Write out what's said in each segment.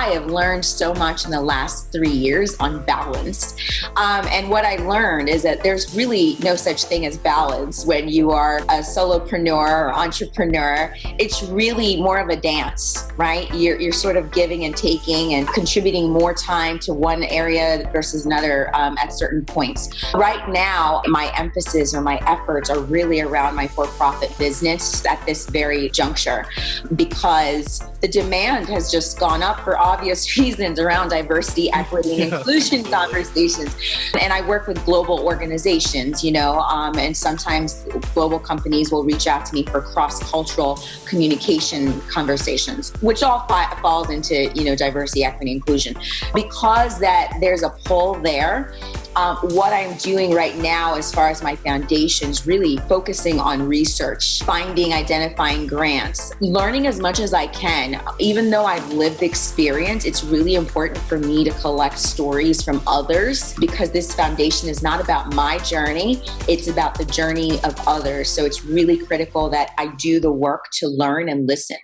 I have learned so much in the last 3 years on balance. And what I learned is that there's really no such thing as balance when you are a solopreneur or entrepreneur. It's really more of a dance, right? You're sort of giving and taking and contributing more time to one area versus another at certain points. Right now, my emphasis or my efforts are really around my for-profit business at this very juncture, because the demand has just gone up for obvious reasons around diversity, equity, and inclusion conversations. And I work with global organizations, and sometimes global companies will reach out to me for cross-cultural communication conversations, which all falls into, diversity, equity, inclusion. Because that there's a pull there, what I'm doing right now as far as my foundation is really focusing on research, identifying grants, learning as much as I can. Even though I've lived experience, it's really important for me to collect stories from others, because this foundation is not about my journey, it's about the journey of others. So it's really critical that I do the work to learn and listen.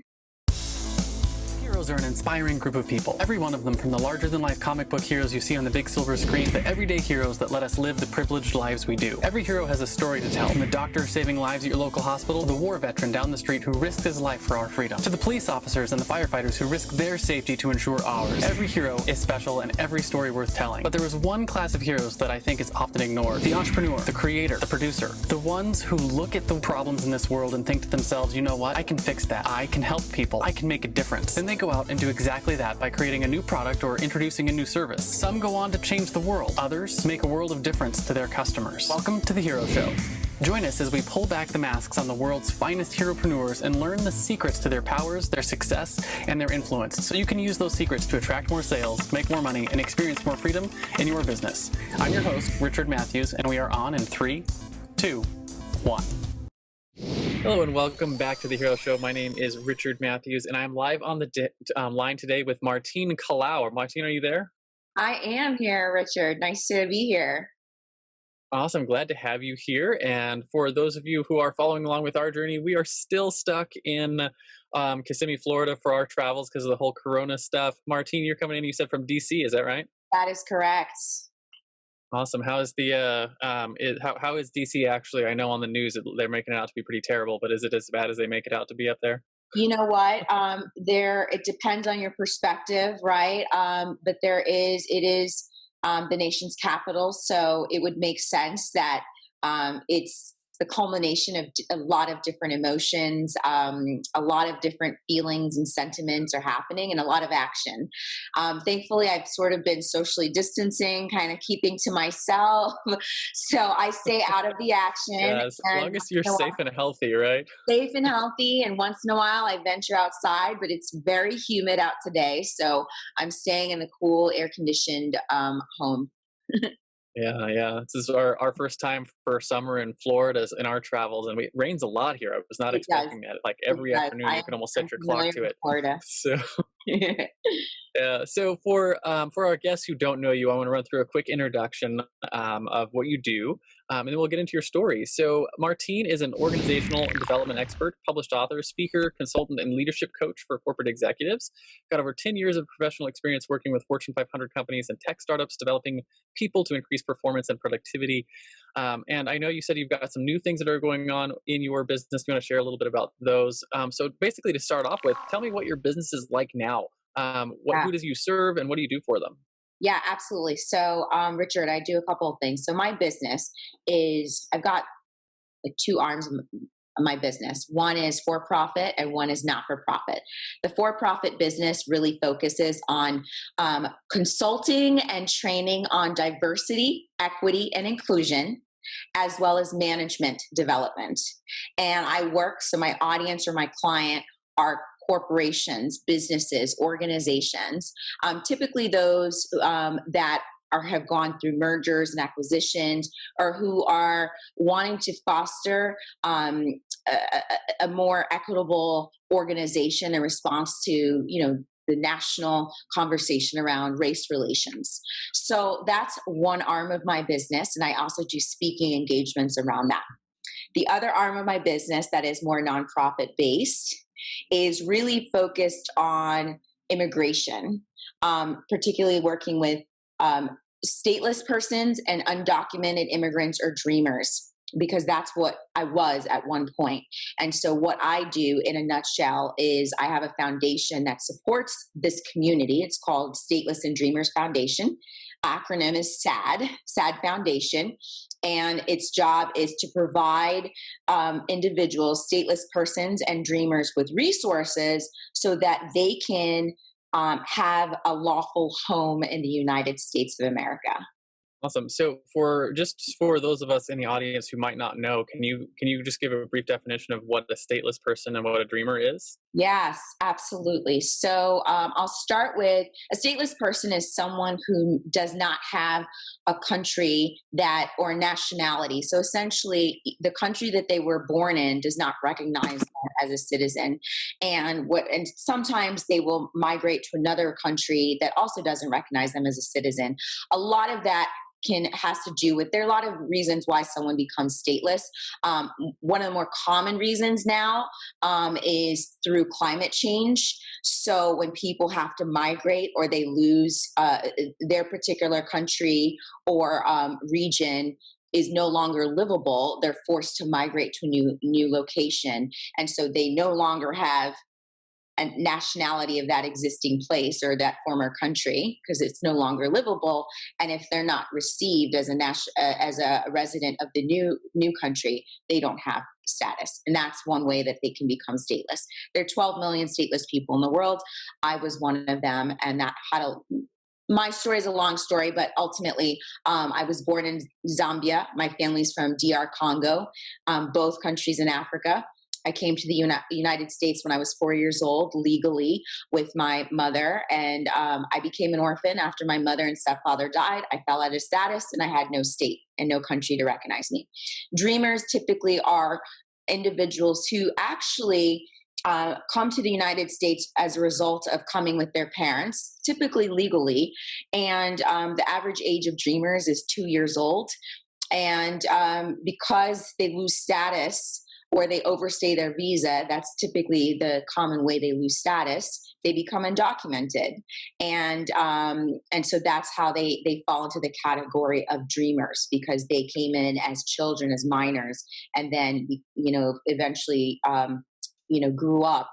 Heroes are an inspiring group of people. Every one of them, from the larger-than-life comic book heroes you see on the big silver screen to everyday heroes that let us live the privileged lives we do. Every hero has a story to tell, from the doctor saving lives at your local hospital to the war veteran down the street who risked his life for our freedom, to the police officers and the firefighters who risk their safety to ensure ours. Every hero is special and every story worth telling. But there is one class of heroes that I think is often ignored: the entrepreneur, the creator, the producer, the ones who look at the problems in this world and think to themselves, you know what, I can fix that. I can help people. I can make a difference. Then they go out and do exactly that by creating a new product or introducing a new service. Some go on to change the world. Others make a world of difference to their customers. Welcome to The Hero Show. Join us as we pull back the masks on the world's finest heropreneurs and learn the secrets to their powers, their success, and their influence, so you can use those secrets to attract more sales, make more money, and experience more freedom in your business. I'm your host, Richard Matthews, and we are on in 3, 2, 1. Hello and welcome back to The Hero Show. My name is Richard Matthews, and I'm live on the line today with Martine Kalaw. Martine, are you there? I am here, Richard. Nice to be here. Awesome. Glad to have you here. And for those of you who are following along with our journey, we are still stuck in Kissimmee, Florida for our travels because of the whole Corona stuff. Martine, you're coming in, you said, from DC, is that right? That is correct. Awesome. How is how is DC actually? I know on the news they're making it out to be pretty terrible, but is it as bad as they make it out to be up there? You know what? It depends on your perspective, right? But it is the nation's capital, so it would make sense that it's the culmination of a lot of different emotions, a lot of different feelings and sentiments are happening, and a lot of action. Thankfully, I've sort of been socially distancing, kind of keeping to myself, so I stay out of the action. Yeah, as long as you're safe and healthy, right? Safe and healthy, and once in a while I venture outside, but it's very humid out today, so I'm staying in the cool, air-conditioned home. Yeah. This is our first time for summer in Florida in our travels, and it rains a lot here. I was not expecting that. Like every afternoon, you can almost set your clock to it. Florida. So, yeah. So for our guests who don't know you, I want to run through a quick introduction of what you do, and then we'll get into your story. So Martine is an organizational development expert, published author, speaker, consultant, and leadership coach for corporate executives. Got over 10 years of professional experience working with Fortune 500 companies and tech startups, developing people to increase performance and productivity. And I know you said you've got some new things that are going on in your business. You want to share a little bit about those? So basically, to start off with, tell me what your business is like now. Who does you serve, and what do you do for them? Yeah, absolutely. So, Richard, I do a couple of things. So my business I've got like two arms of my business. One is for-profit and one is not-for-profit. The for-profit business really focuses on consulting and training on diversity, equity, and inclusion, as well as management development. And so my audience or my client are corporations, businesses, organizations, typically those that have gone through mergers and acquisitions, or who are wanting to foster a more equitable organization in response to, the national conversation around race relations. So that's one arm of my business, and I also do speaking engagements around that. The other arm of my business that is more nonprofit based is really focused on immigration, particularly working with stateless persons and undocumented immigrants or dreamers, because that's what I was at one point. And so, what I do in a nutshell is I have a foundation that supports this community. It's called Stateless and Dreamers Foundation. Acronym is SAD Foundation. And its job is to provide individuals, stateless persons, and dreamers with resources so that they can have a lawful home in the United States of America. Awesome. So for those of us in the audience who might not know, can you just give a brief definition of what a stateless person and what a dreamer is? Yes, absolutely. So I'll start with a stateless person is someone who does not have a country that or nationality. So essentially, the country that they were born in does not recognize them as a citizen, and sometimes they will migrate to another country that also doesn't recognize them as a citizen. A lot of that can has to do with there are a lot of reasons why someone becomes stateless. One of the more common reasons now is through climate change. So when people have to migrate or they lose their particular country or region is no longer livable, they're forced to migrate to a new location, and so they no longer have a nationality of that existing place or that former country because it's no longer livable. And if they're not received as as a resident of the new country, they don't have status. And that's one way that they can become stateless. There are 12 million stateless people in the world. I was one of them, and that had a my story is a long story, but ultimately, I was born in Zambia. My family's from DR Congo, both countries in Africa. I came to the United States when I was 4 years old, legally, with my mother, and I became an orphan after my mother and stepfather died. I fell out of status, and I had no state and no country to recognize me. Dreamers typically are individuals who actually come to the United States as a result of coming with their parents, typically legally, and the average age of dreamers is 2 years old. And because they lose status, or they overstay their visa, that's typically the common way they lose status. They become undocumented, and so that's how they fall into the category of dreamers, because they came in as children, as minors, and then eventually grew up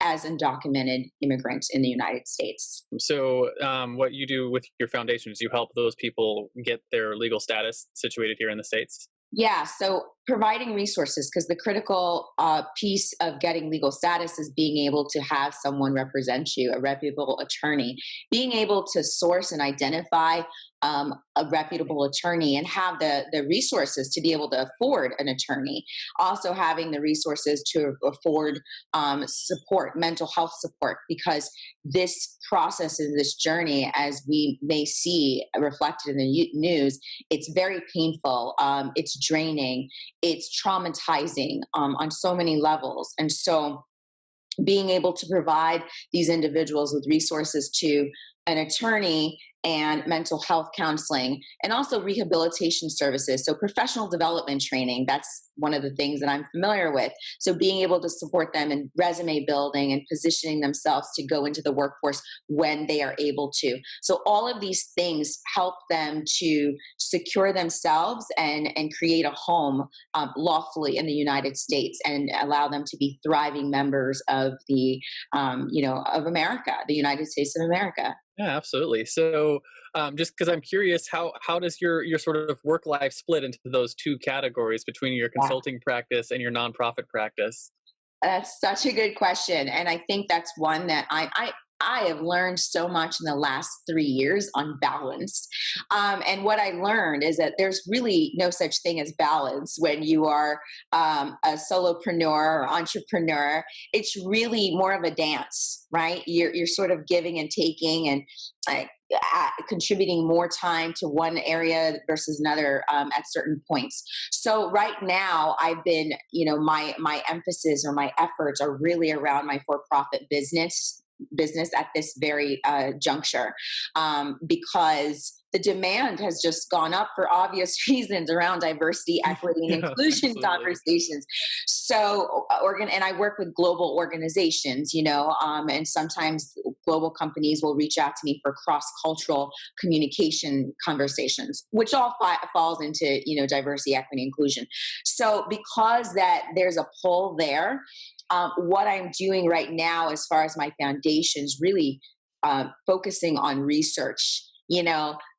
as undocumented immigrants in the United States. So, what you do with your foundation is you help those people get their legal status situated here in the States? Yeah, so providing resources, because the critical piece of getting legal status is being able to have someone represent you, a reputable attorney, being able to source and identify a reputable attorney and have the resources to be able to afford an attorney. Also having the resources to afford support, mental health support, because this process and this journey, as we may see reflected in the news, it's very painful. It's draining. It's traumatizing on so many levels. And so being able to provide these individuals with resources to an attorney and mental health counseling, and also rehabilitation services. So professional development training, that's one of the things that I'm familiar with. So being able to support them in resume building and positioning themselves to go into the workforce when they are able to. So all of these things help them to secure themselves and create a home lawfully in the United States, and allow them to be thriving members of the, of America, the United States of America. Yeah, absolutely. So, just because I'm curious, how does your sort of work life split into those two categories between your Yeah. consulting practice and your nonprofit practice? That's such a good question. And I think that's one that I have learned so much in the last 3 years on balance. And what I learned is that there's really no such thing as balance when you are a solopreneur or entrepreneur. It's really more of a dance, right? You're sort of giving and taking, and uh, contributing more time to one area versus another at certain points. So right now, I've been, my emphasis or my efforts are really around my for-profit business business at this very juncture, because the demand has just gone up for obvious reasons around diversity, equity, and Yeah, inclusion absolutely. conversations. So, and I work with global organizations, and sometimes global companies will reach out to me for cross-cultural communication conversations, which all falls into, diversity, equity, inclusion. So, because that there's a pull there, what I'm doing right now, as far as my foundation, is really focusing on research.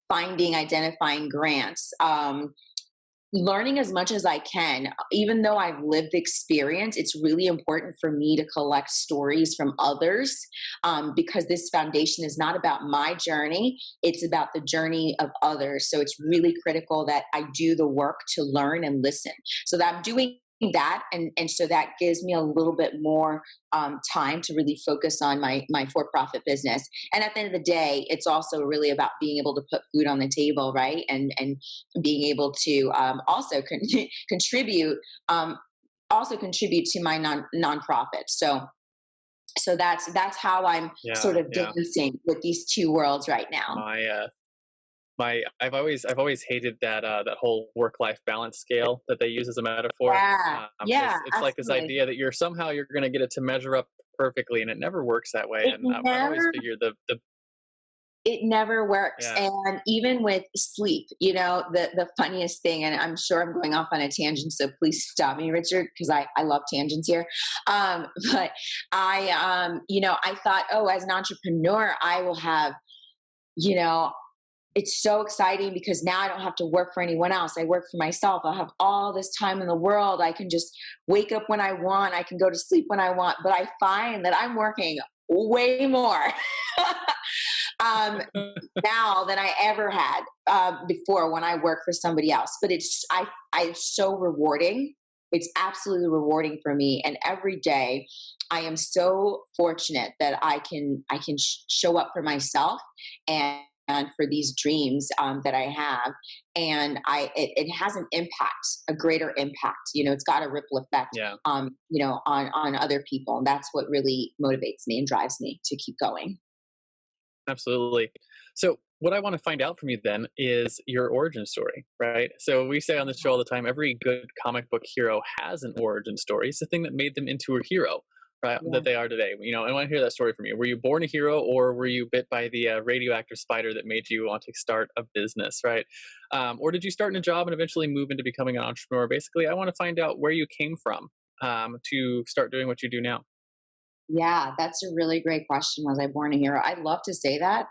Finding, identifying grants, learning as much as I can. Even though I've lived experience, it's really important for me to collect stories from others, because this foundation is not about my journey, it's about the journey of others. So it's really critical that I do the work to learn and listen. So that I'm doing that, and so that gives me a little bit more time to really focus on my for-profit business. And at the end of the day, it's also really about being able to put food on the table, right? And being able to also contribute, also contribute to my nonprofit. So that's how I'm Yeah, sort of yeah. dancing with these two worlds right now. I've always hated that whole work-life balance scale that they use as a metaphor, Yeah, yeah, because it's like this absolutely. idea that you're going to get it to measure up perfectly, and it never works that way. It And I've always never figured the it never works. yeah. And even with sleep, the funniest thing, and I'm sure I'm going off on a tangent, so please stop me, Richard, because I love tangents here. But I thought, oh, as an entrepreneur, I will have, you know, it's so exciting because now I don't have to work for anyone else. I work for myself. I'll have all this time in the world. I can just wake up when I want. I can go to sleep when I want. But I find that I'm working way more um, now than I ever had before when I worked for somebody else. But it's so rewarding. It's absolutely rewarding for me. And every day, I am so fortunate that I can show up for myself and for these dreams that I have, and it has an impact, a greater impact. It's got a ripple effect, Yeah. on other people, and that's what really motivates me and drives me to keep going. Absolutely. So, what I want to find out from you then is your origin story, right? So, we say on this show all the time, every good comic book hero has an origin story. It's the thing that made them into a hero, right? Yeah. That they are today. I want to hear that story from you. Were you born a hero, or were you bit by the radioactive spider that made you want to start a business, right? Or did you start in a job and eventually move into becoming an entrepreneur? Basically, I want to find out where you came from to start doing what you do now. Yeah, that's a really great question. Was I born a hero? I'd love to say that.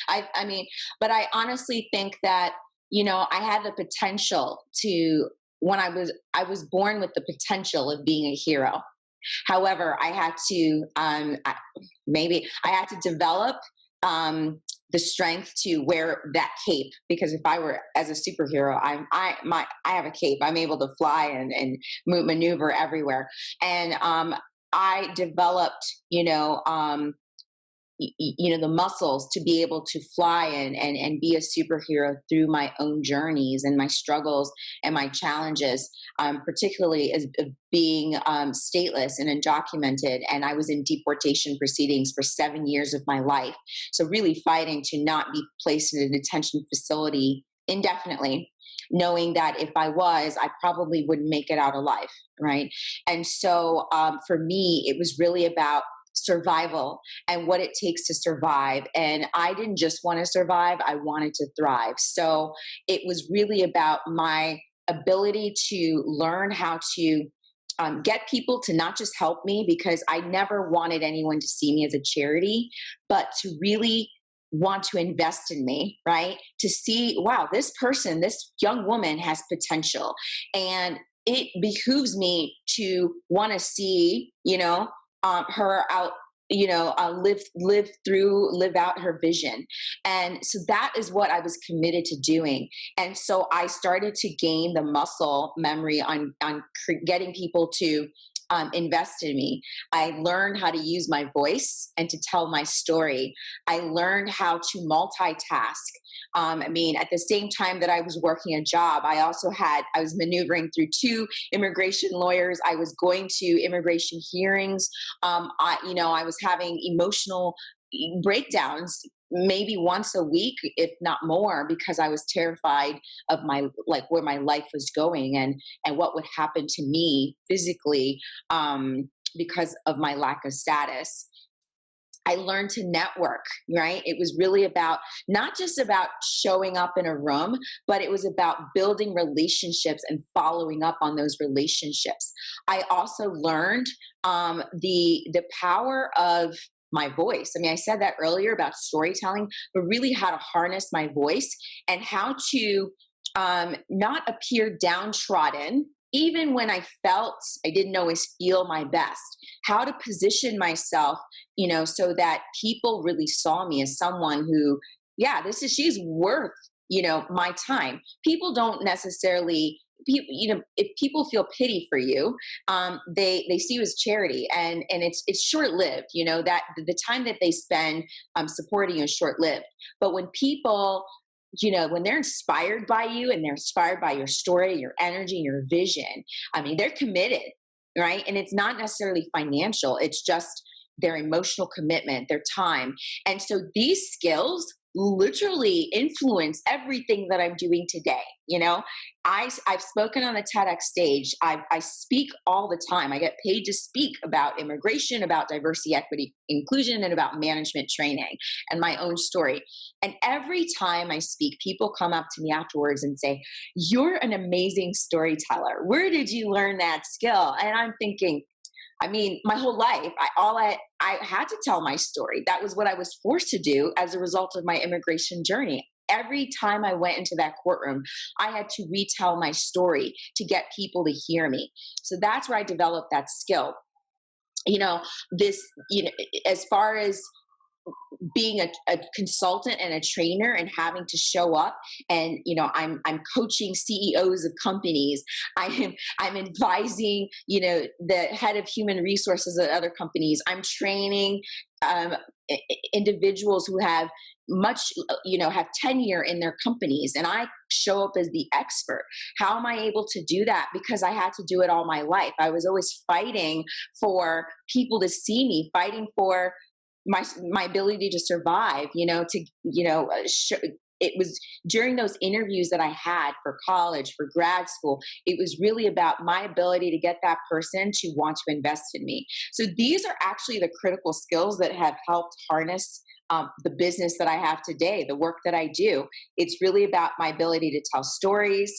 I mean, but I honestly think that I had the potential to when I was born with the potential of being a hero. However, I had to maybe I had to develop the strength to wear that cape, because if I were as a superhero, I have a cape. I'm able to fly and maneuver everywhere, and I developed the muscles to be able to fly and be a superhero through my own journeys and my struggles and my challenges, particularly as being stateless and undocumented. And I was in deportation proceedings for 7 years of my life. So really fighting to not be placed in a detention facility indefinitely, knowing that if I probably wouldn't make it out alive. Right. And so for me, it was really about survival and what it takes to survive. And I didn't just want to survive, I wanted to thrive. So it was really about my ability to learn how to get people to not just help me, because I never wanted anyone to see me as a charity, but to really want to invest in me, right? To see, wow, this person, this young woman has potential. And it behooves me to want to see, her out, live out her vision. And so that is what I was committed to doing. And so I started to gain the muscle memory on getting people to invest in me. I learned how to use my voice and to tell my story. I learned how to multitask. I mean, at the same time that I was working a job, I was maneuvering through two immigration lawyers. I was going to immigration hearings. I was having emotional breakdowns maybe once a week, if not more, because I was terrified of where my life was going and what would happen to me physically, because of my lack of status. I learned to network, right? It was really about not just about showing up in a room, but it was about building relationships and following up on those relationships. I also learned the power of my voice. I mean, I said that earlier about storytelling, but really how to harness my voice and how to not appear downtrodden, even when I felt I didn't always feel my best. How to position myself, so that people really saw me as someone who, yeah, she's worth, my time. People don't necessarily, if people feel pity for you, they see you as charity, and it's short lived. That the time that they spend supporting you is short lived. But when people, when they're inspired by you and they're inspired by your story, your energy, your vision, I mean, they're committed, right? And it's not necessarily financial. It's just their emotional commitment, their time. And so these skills literally influence everything that I'm doing today. I've spoken on the TEDx stage. I speak all the time. I get paid to speak about immigration, about diversity, equity, inclusion, and about management training and my own story. And every time I speak, people come up to me afterwards and say, "You're an amazing storyteller. Where did you learn that skill?" And I'm thinking, I mean, my whole life, I had to tell my story. That was what I was forced to do as a result of my immigration journey. Every time I went into that courtroom, I had to retell my story to get people to hear me. So that's where I developed that skill. As far as being a consultant and a trainer and having to show up, and I'm coaching CEOs of companies. I'm advising the head of human resources at other companies. I'm training individuals who have have tenure in their companies, and I show up as the expert. How am I able to do that? Because I had to do it all my life. I was always fighting for people to see me, fighting for my ability to survive, it was during those interviews that I had for college, for grad school, it was really about my ability to get that person to want to invest in me. So these are actually the critical skills that have helped harness the business that I have today, the work that I do. It's really about my ability to tell stories,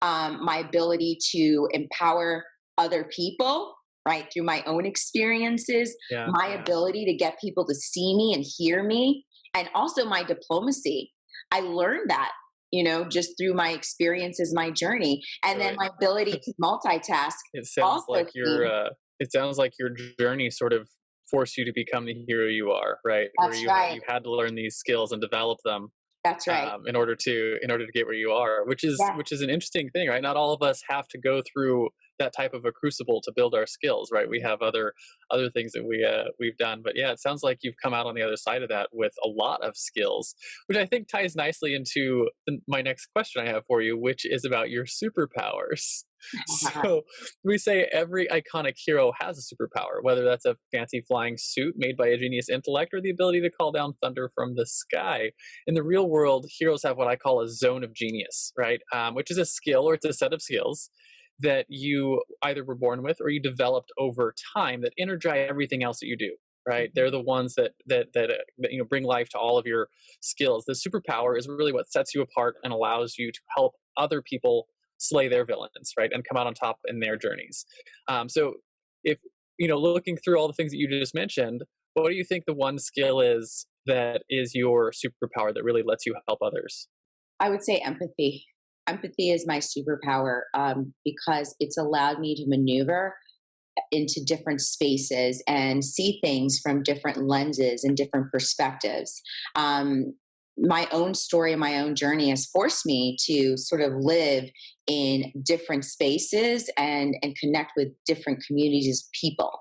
my ability to empower other people, right, through my own experiences, my ability to get people to see me and hear me, and also my diplomacy. I learned that, just through my experiences, my journey, and then my ability to multitask. It sounds like your journey sort of forced you to become the hero you are, right? That's right. You had to learn these skills and develop them. That's right. In order to get where you are, which is an interesting thing, right? Not all of us have to go through that type of a crucible to build our skills, right? We have other things that we've done, but yeah, it sounds like you've come out on the other side of that with a lot of skills, which I think ties nicely into my next question I have for you, which is about your superpowers. So we say every iconic hero has a superpower, whether that's a fancy flying suit made by a genius intellect or the ability to call down thunder from the sky. In the real world, heroes have what I call a zone of genius, right? Which is a skill, or it's a set of skills that you either were born with or you developed over time that energize everything else that you do. Right? They're the ones that bring life to all of your skills. The superpower is really what sets you apart and allows you to help other people slay their villains, right, and come out on top in their journeys. So, if looking through all the things that you just mentioned, what do you think the one skill is that is your superpower that really lets you help others? I would say empathy. Empathy is my superpower, because it's allowed me to maneuver into different spaces and see things from different lenses and different perspectives. my own story, my own journey has forced me to sort of live in different spaces and connect with different communities of people.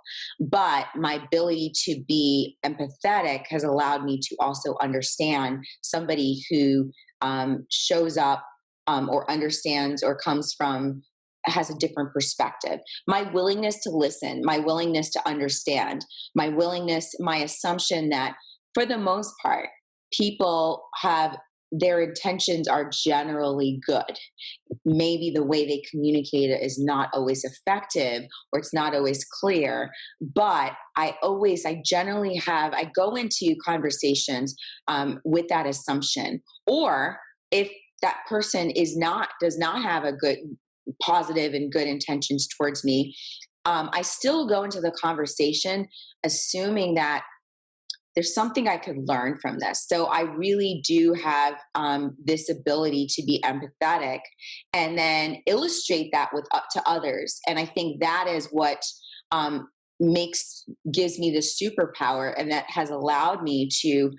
But my ability to be empathetic has allowed me to also understand somebody who shows up or understands or comes from has a different perspective. My willingness to listen, my willingness to understand, my assumption that for the most part, people have their intentions are generally good. Maybe the way they communicate it is not always effective or it's not always clear. But I go into conversations with that assumption. Or if that person does not have a good, positive and good intentions towards me, I still go into the conversation assuming that there's something I could learn from this. So I really do have this ability to be empathetic and then illustrate that to others. And I think that is what gives me the superpower, and that has allowed me to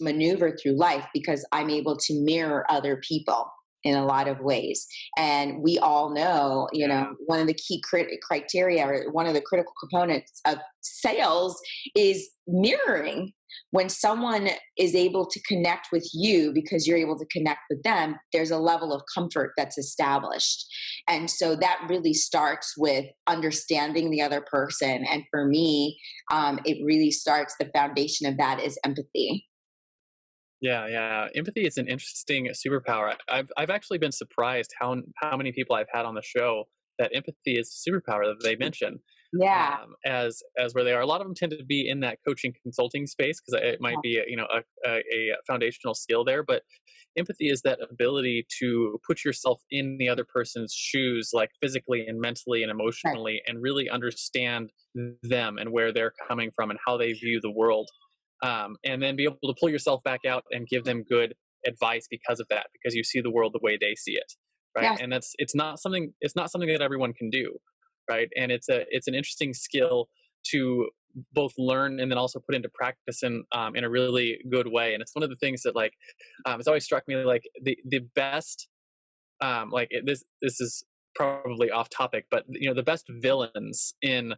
maneuver through life because I'm able to mirror other people in a lot of ways. And we all know, one of the key criteria or one of the critical components of sales is mirroring. When someone is able to connect with you because you're able to connect with them, there's a level of comfort that's established. And so that really starts with understanding the other person. And for me, it really starts, the foundation of that is empathy. Yeah. Empathy is an interesting superpower. I've actually been surprised how many people I've had on the show that empathy is a superpower that they mention. Yeah. As where they are. A lot of them tend to be in that coaching consulting space because it might be a foundational skill there. But empathy is that ability to put yourself in the other person's shoes, like physically and mentally and emotionally, and really understand them and where they're coming from and how they view the world. And then be able to pull yourself back out and give them good advice because of that, because you see the world the way they see it, right? Yes. And it's not something that everyone can do, right? And it's an interesting skill to both learn and then also put into practice in a really good way. And it's one of the things that it's always struck me like the best this is probably off topic, but the best villains in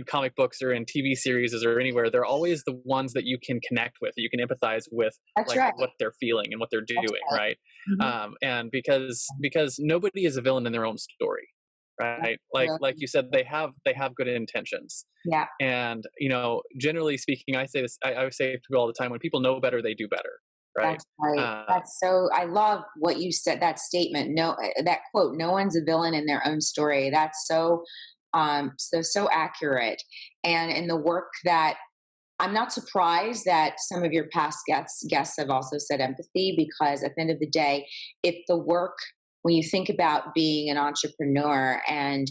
comic books or in TV series or anywhere, they're always the ones that you can connect with, you can empathize with. That's right. What they're feeling and what they're doing, right? Mm-hmm. And because nobody is a villain in their own story, right? Like you said, they have good intentions. Yeah. And generally speaking, I say this, I always say to people all the time, when people know better, they do better. Right. That's right. That's so, I love what you said, that statement. No, that quote, no one's a villain in their own story. That's so accurate. And in the work that, I'm not surprised that some of your past guests have also said empathy, because at the end of the day, if the work, when you think about being an entrepreneur and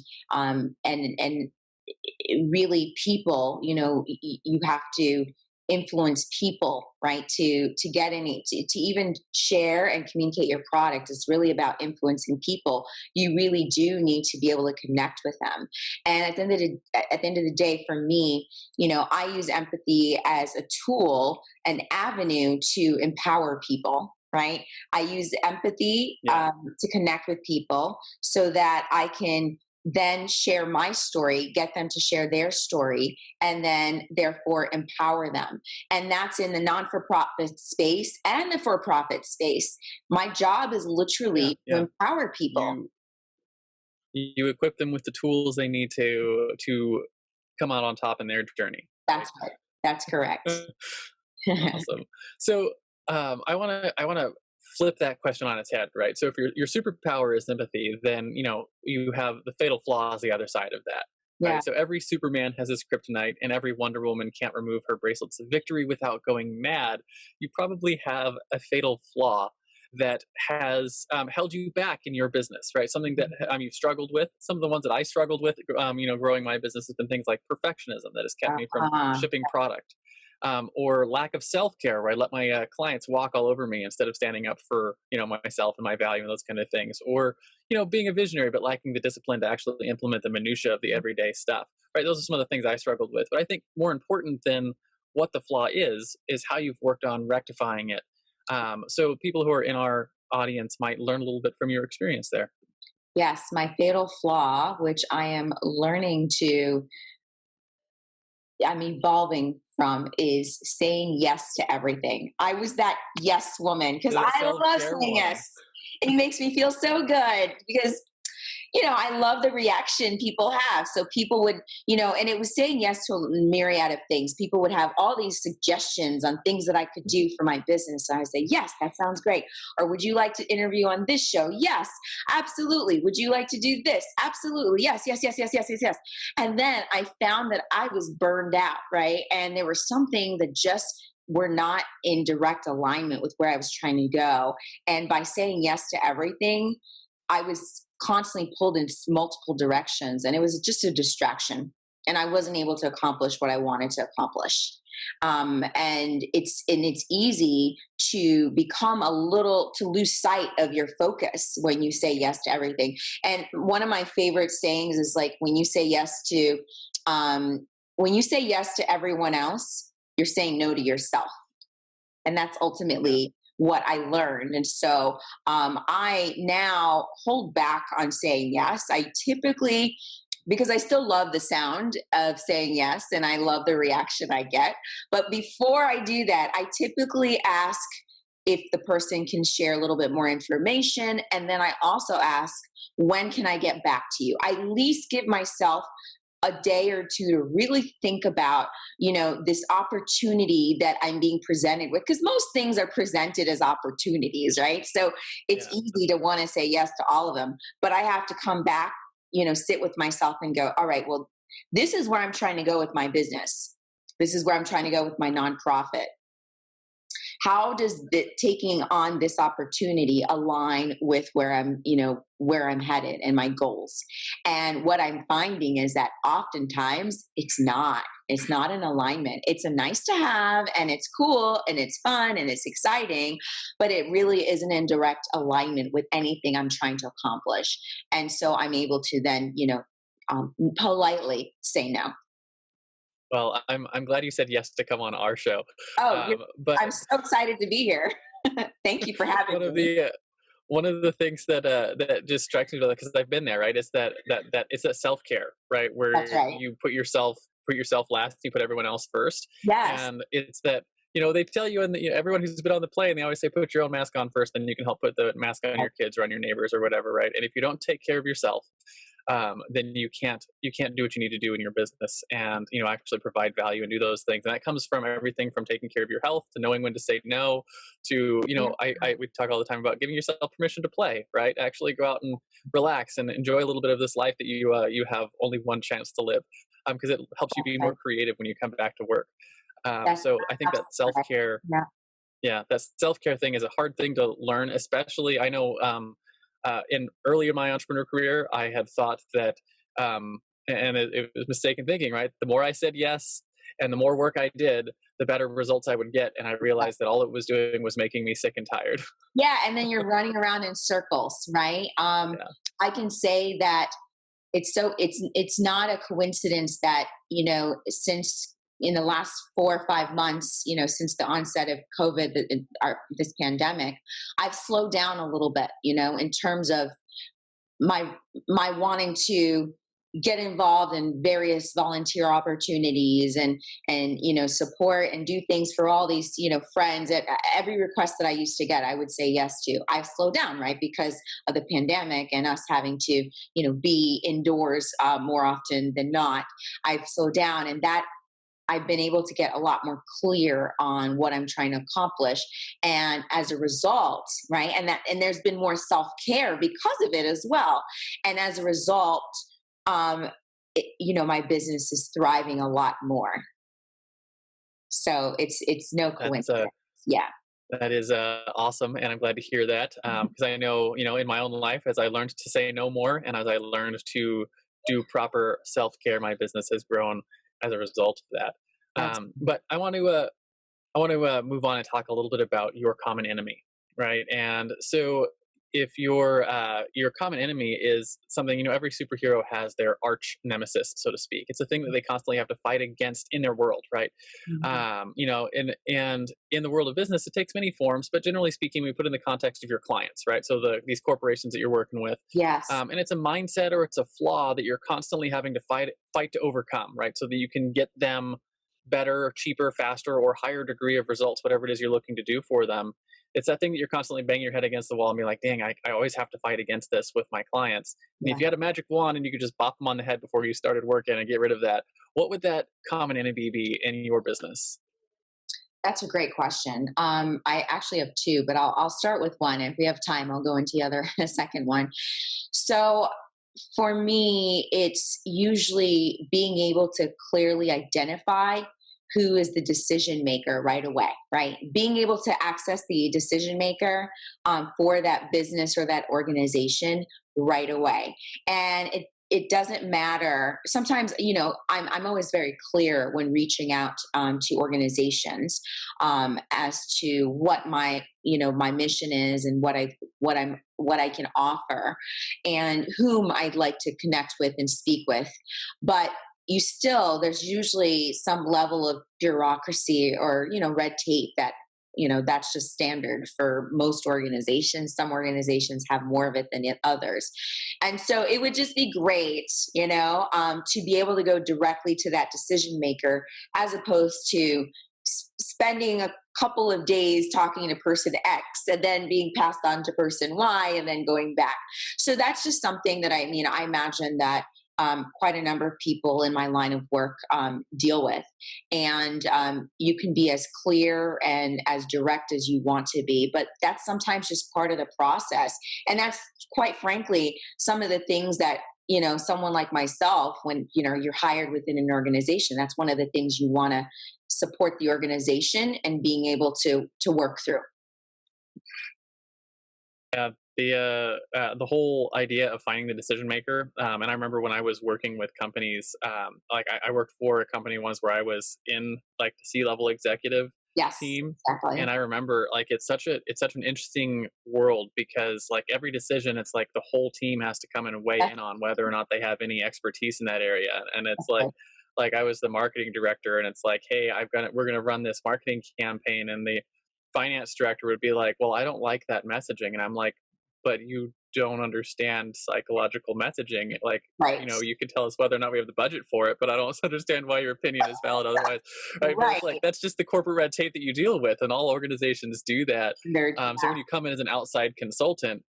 really people, you have to influence people, right? To get to even share and communicate your product. It's really about influencing people. You really do need to be able to connect with them. And at the end of the day, for me, I use empathy as a tool, an avenue to empower people. Right? I use empathy to connect with people so that I can then share my story, get them to share their story, and then therefore empower them. And that's in the non-for-profit space and the for-profit space. My job is literally to empower people. You equip them with the tools they need to come out on top in their journey. That's right. That's correct. Awesome. So I want to flip that question on its head, right? So if your superpower is empathy, then you have the fatal flaws the other side of that. Yeah. Right? So every Superman has his kryptonite, and every Wonder Woman can't remove her bracelets of victory without going mad. You probably have a fatal flaw that has held you back in your business, right? Something that you've struggled with. Some of the ones that I struggled with, growing my business, has been things like perfectionism that has kept me from shipping product. Or lack of self-care, where I let my clients walk all over me instead of standing up for myself and my value and those kind of things. Or being a visionary but lacking the discipline to actually implement the minutia of the everyday stuff. Right? Those are some of the things I struggled with. But I think more important than what the flaw is how you've worked on rectifying it So people who are in our audience might learn a little bit from your experience there. Yes, my fatal flaw, which I'm evolving from, is saying yes to everything. I was that yes woman because The I love self-care saying one. yes. It makes me feel so good because I love the reaction people have. So people would, and it was saying yes to a myriad of things. People would have all these suggestions on things that I could do for my business. So I would say, yes, that sounds great. Or would you like to interview on this show? Yes, absolutely. Would you like to do this? Absolutely. Yes, yes, yes, yes, yes, yes, yes. And then I found that I was burned out, right? And there were some things that just were not in direct alignment with where I was trying to go. And by saying yes to everything, I was constantly pulled in multiple directions, and it was just a distraction, and I wasn't able to accomplish what I wanted to accomplish. And it's easy to to lose sight of your focus when you say yes to everything. And one of my favorite sayings is like, when you say yes to everyone else, you're saying no to yourself, and that's Yeah. ultimately what I learned. And so I now hold back on saying yes. I typically, because I still love the sound of saying yes and I love the reaction I get. But before I do that, I typically ask if the person can share a little bit more information. And then I also ask, when can I get back to you? I at least give myself a day or two to really think about, this opportunity that I'm being presented with. Because most things are presented as opportunities, right? So it's Yeah. easy to want to say yes to all of them. But I have to come back, sit with myself and go, all right, well, this is where I'm trying to go with my business. This is where I'm trying to go with my nonprofit. How does taking on this opportunity align with where I'm headed and my goals? And what I'm finding is that oftentimes it's not in alignment. It's a nice to have, and it's cool and it's fun and it's exciting, but it really isn't in direct alignment with anything I'm trying to accomplish. And so I'm able to then politely say no. Well, I'm glad you said yes to come on our show. Oh, But I'm so excited to be here. Thank you for having one of me. the one of the things that just strikes me because I've been there, right? Is that it's a self care, right? That's Where right. you put yourself last, you put everyone else first, Yes. and it's that they tell you, and everyone who's been on the plane, they always say put your own mask on first, then you can help put the mask on your kids or on your neighbors or whatever, right? And if you don't take care of yourself, then you can't do what you need to do in your business, and actually provide value and do those things. And that comes from everything from taking care of your health to knowing when to say no to we talk all the time about giving yourself permission to play, right? Actually go out and relax and enjoy a little bit of this life that you have only one chance to live, because it helps you be more creative when you come back to work. That's So I think that absolutely right. self-care, Yeah. yeah, that self-care thing is a hard thing to learn, especially I know in early in my entrepreneur career, I had thought that, and it was mistaken thinking, right? The more I said yes and the more work I did, the better results I would get. And I realized that all it was doing was making me sick and tired. Yeah, and then you're running around in circles, right? Yeah. I can say that it's not a coincidence that since in the last 4 or 5 months, since the onset of COVID, this pandemic, I've slowed down a little bit, in terms of my my wanting to get involved in various volunteer opportunities and support and do things for all these friends. At every request that I used to get, I would say yes to. I've slowed down, right, because of the pandemic and us having to be indoors more often than not. I've slowed down, and that I've been able to get a lot more clear on what I'm trying to accomplish. And as a result, right, and there's been more self-care because of it as well. And as a result, my business is thriving a lot more. So it's no That's coincidence. Yeah. that is awesome, and I'm glad to hear that, because I know in my own life, as I learned to say no more, and as I learned to do proper self care, my business has grown as a result of that. That's But I want to move on and talk a little bit about your common enemy, right? And so if your common enemy is something, every superhero has their arch nemesis, so to speak. It's a thing that they constantly have to fight against in their world, right? And in the world of business, it takes many forms, but generally speaking, we put in the context of your clients, right? So these corporations that you're working with, Yes. and it's a mindset or it's a flaw that you're constantly having to fight to overcome, right? So that you can get them better, cheaper, faster, or higher degree of results, whatever it is you're looking to do for them. It's that thing that you're constantly banging your head against the wall and be like, dang, I always have to fight against this with my clients. And if you had a magic wand and you could just bop them on the head before you started working and get rid of that, what would that common enemy be in your business? That's a great question. I actually have two, but I'll start with one. If we have time, I'll go into the other second one. So for me, it's usually being able to clearly identify who is the decision maker right away, right? Being able to access the decision maker for that business or that organization right away. And it doesn't matter. Sometimes, I'm always very clear when reaching out to organizations as to what my mission is and what I can offer and whom I'd like to connect with and speak with. But there's usually some level of bureaucracy or, red tape that, that's just standard for most organizations. Some organizations have more of it than others. And so it would just be great, to be able to go directly to that decision maker as opposed to spending a couple of days talking to person X and then being passed on to person Y and then going back. So that's just something that I imagine that quite a number of people in my line of work deal with. And you can be as clear and as direct as you want to be, but that's sometimes just part of the process. And that's quite frankly, some of the things that, someone like myself, when, you're hired within an organization, that's one of the things you want to support the organization and being able to work through. Yeah, the whole idea of finding the decision maker, and I remember when I was working with companies, like I worked for a company once where I was in like the C-level executive Yes, team, exactly. and I remember like it's such an interesting world because like every decision, it's like the whole team has to come and weigh in on whether or not they have any expertise in that area, and it's like I was the marketing director, and it's like, hey, we're gonna run this marketing campaign, and the finance director would be like, well, I don't like that messaging. And I'm like, but you don't understand psychological messaging. Like, Right. You can tell us whether or not we have the budget for it, but I don't understand why your opinion is valid otherwise. Right. But it's like, that's just the corporate red tape that you deal with. And all organizations do that. So when you come in as an outside consultant,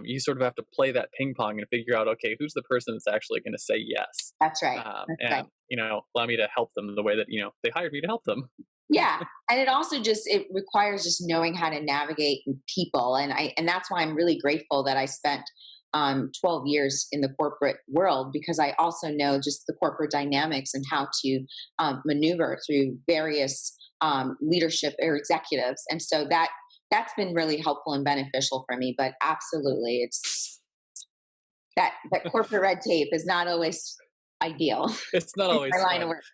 you sort of have to play that ping pong and figure out, okay, who's the person that's actually going to say yes? That's right. And allow me to help them the way that, they hired me to help them. Yeah. And it requires just knowing how to navigate people. And that's why I'm really grateful that I spent 12 years in the corporate world, because I also know just the corporate dynamics and how to maneuver through various leadership or executives. And so that's been really helpful and beneficial for me. But absolutely, it's that corporate red tape is not always ideal. It's not always my line of fun. work.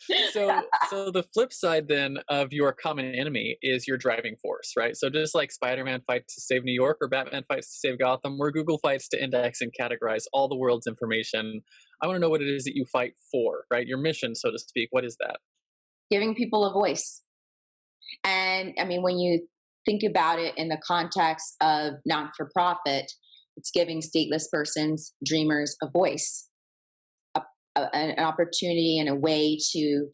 So the flip side then of your common enemy is your driving force, right? So just like Spider-Man fights to save New York or Batman fights to save Gotham, where Google fights to index and categorize all the world's information, I want to know what it is that you fight for, right? Your mission, so to speak. What is that? Giving people a voice. And when you think about it in the context of not-for-profit, it's giving stateless persons, dreamers, a voice. An opportunity and a way to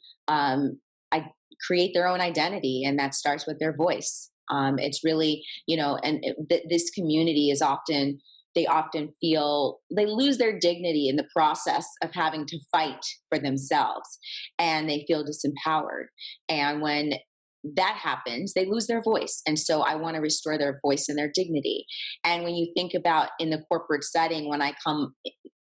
create their own identity, and that starts with their voice. It's really, this community is they often feel they lose their dignity in the process of having to fight for themselves, and they feel disempowered. And when that happens, they lose their voice. And so I want to restore their voice and their dignity. And when you think about in the corporate setting, when I come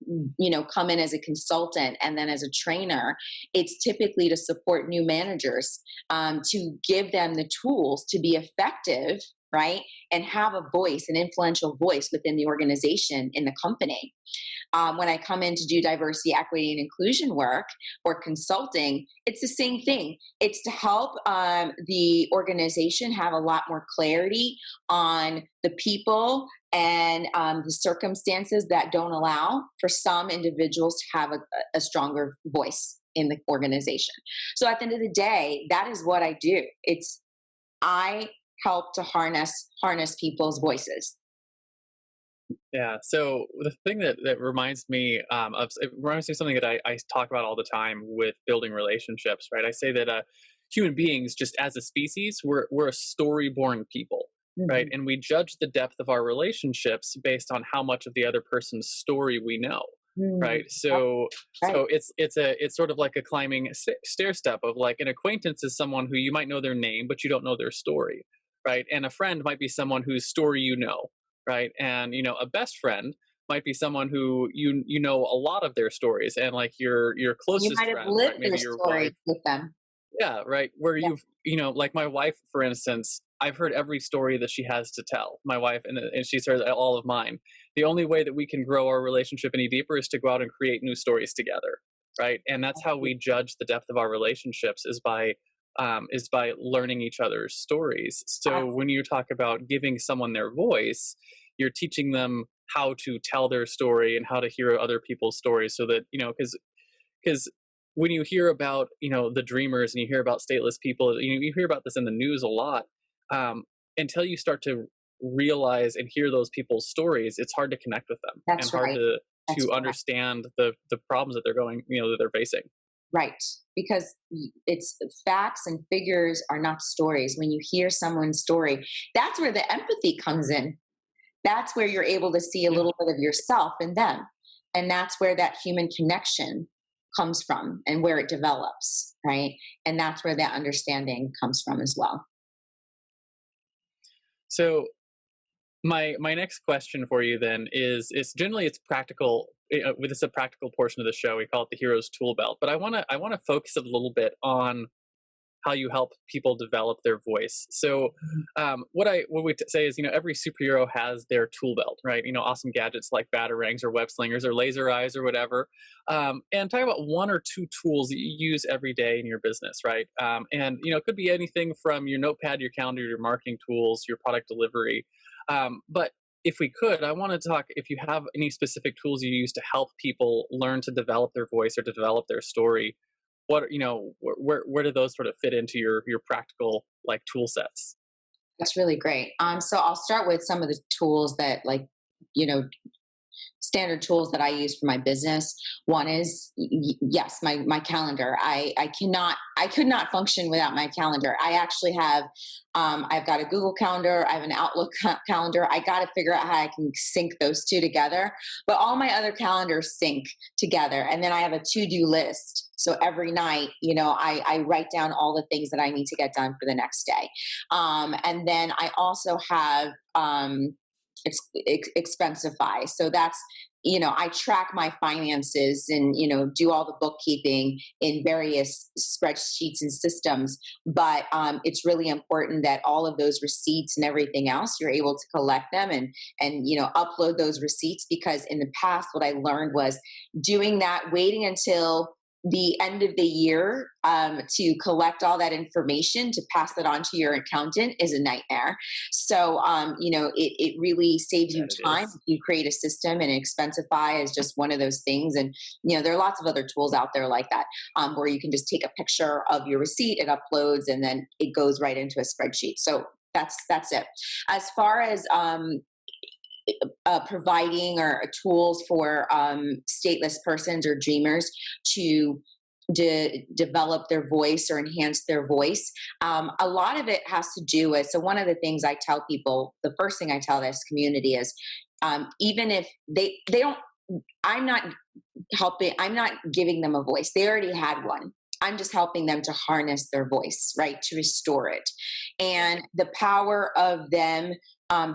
in as a consultant and then as a trainer, it's typically to support new managers, to give them the tools to be effective, right? And have a voice, an influential voice within the organization, in the company. When I come in to do diversity, equity, and inclusion work or consulting, it's the same thing. It's to help the organization have a lot more clarity on the people and the circumstances that don't allow for some individuals to have a stronger voice in the organization. So at the end of the day, that is what I do. I help to harness people's voices. Yeah. So the thing that reminds me it reminds me of something that I talk about all the time with building relationships, right? I say that human beings, just as a species, we're a story-born people, right? Mm-hmm. And we judge the depth of our relationships based on how much of the other person's story we know, Mm-hmm. right? So Right. it's sort of like a climbing stair step of like an acquaintance is someone who you might know their name, but you don't know their story, right? And a friend might be someone whose story you know, right? And a best friend might be someone who you know a lot of their stories, and like your You closest might have friend, right? lived their Maybe your wife. story with them. Yeah, right. Where Yeah. like my wife, for instance, I've heard every story that she has to tell. My wife, and she's heard all of mine. The only way that we can grow our relationship any deeper is to go out and create new stories together, right? And that's how we judge the depth of our relationships is by learning each other's stories. So when you talk about giving someone their voice, you're teaching them how to tell their story and how to hear other people's stories, so that because when you hear about the dreamers and you hear about stateless people, you hear about this in the news a lot, um, until you start to realize and hear those people's stories, it's hard to connect with them and That's hard right. That's to right. understand the problems that they're going that they're facing. Right. Because it's facts and figures are not stories. When you hear someone's story, that's where the empathy comes in. That's where you're able to see a Yeah. little bit of yourself in them. And that's where that human connection comes from and where it develops, right? And that's where that understanding comes from as well. So my next question for you then is generally it's practical. This is a practical portion of the show. We call it the hero's tool belt, but I want to focus it a little bit on how you help people develop their voice. So, what we say is, every superhero has their tool belt, right? Awesome gadgets like batarangs or web slingers or laser eyes or whatever. And talk about one or two tools that you use every day in your business, right? And it could be anything from your notepad, your calendar, your marketing tools, your product delivery. But if we could, I want to talk if you have any specific tools you use to help people learn to develop their voice or to develop their story. Where do those sort of fit into your practical like tool sets? That's really great. So I'll start with some of the tools that, like, you know, standard tools that I use for my business. One is yes, my calendar. I could not function without my calendar. I actually have I've got a Google Calendar, I have an Outlook calendar. I got to figure out how I can sync those two together. But all my other calendars sync together, and then I have a to-do list. So every night, I write down all the things that I need to get done for the next day. And then I also have Expensify. So that's, I track my finances and, do all the bookkeeping in various spreadsheets and systems. But it's really important that all of those receipts and everything else, you're able to collect them and upload those receipts, because in the past, what I learned was doing that, waiting until the end of the year to collect all that information to pass that on to your accountant is a nightmare. So, it really saves you That it time is. if you create a system, and Expensify is just one of those things. And, there are lots of other tools out there like that, where you can just take a picture of your receipt, it uploads, and then it goes right into a spreadsheet. So that's it. As far as providing or tools for stateless persons or dreamers to develop their voice or enhance their voice. A lot of it has to do with, so one of the things I tell people, the first thing I tell this community is, even if they don't, I'm not I'm not giving them a voice. They already had one. I'm just helping them to harness their voice, right? To restore it. And the power of them